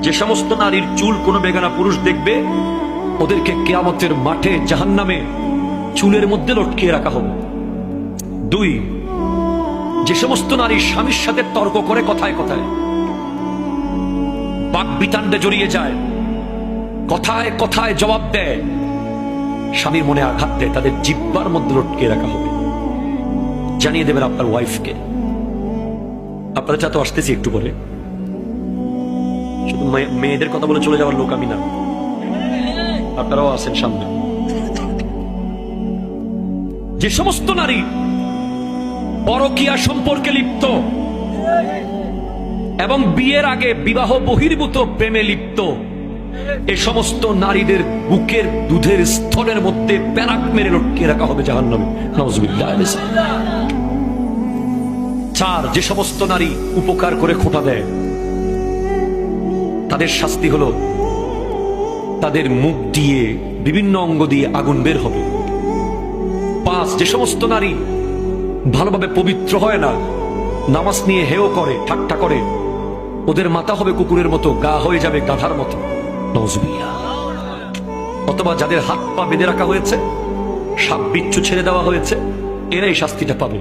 যে সমস্ত নারীর চুল কোনো বেগানা পুরুষ দেখবে, ওদেরকে কিয়ামতের মাঠে জাহান্নামে চুলের মধ্যে লটকিয়ে রাখা হবে। 2, যে সমস্ত নারী স্বামীর সাথে তর্ক করে কথায় কথায়, বাক বিতান্ডে জড়িয়ে যায়, কথায় কথায় জবাব দেয়, স্বামীর মনে আঘাত দেয়, তাদের জিহ্বার মধ্যে লটকিয়ে রাখা হবে। জানিয়ে দেবেন আপনার ওয়াইফকে। আপনারা যা তো আসতেছি একটু পরে, শুধু মেয়েদের কথা বলে চলে যাওয়ার লোক আমি না, আপনারাও আছেন সামনে। যে সমস্ত নারী পরকীয়া সম্পর্কে লিপ্ত এবং বিয়ের আগে বিবাহ বহির্ভূত প্রেমে লিপ্ত, এ সমস্ত নারীদের বুকের দুধের স্তরের মধ্যে প্যারাক মেরে লটকিয়ে রাখা হবে জাহান্নামে। নাউজুবিল্লাহ। 4, যে সমস্ত নারী উপকার করে খোঁটা দেয়, তাদের শাস্তি হলো তাদের মুখ দিয়ে বিভিন্ন অঙ্গ দিয়ে আগুন বের হবে। 5, যে সমস্ত নারী ভালোভাবে পবিত্র হয় না, নামাজ নিয়ে হেও করে, ঠাট্টা করে, ওদের মাথা হবে কুকুরের মতো, গা হয়ে যাবে গাধার মতো। নাউজুবিল্লাহ। অথবা যাদের হাত পা বেঁধে রাখা হয়েছে, সাপ বিচ্ছু ছেড়ে দেওয়া হয়েছে, এরাই শাস্তিটা পাবে।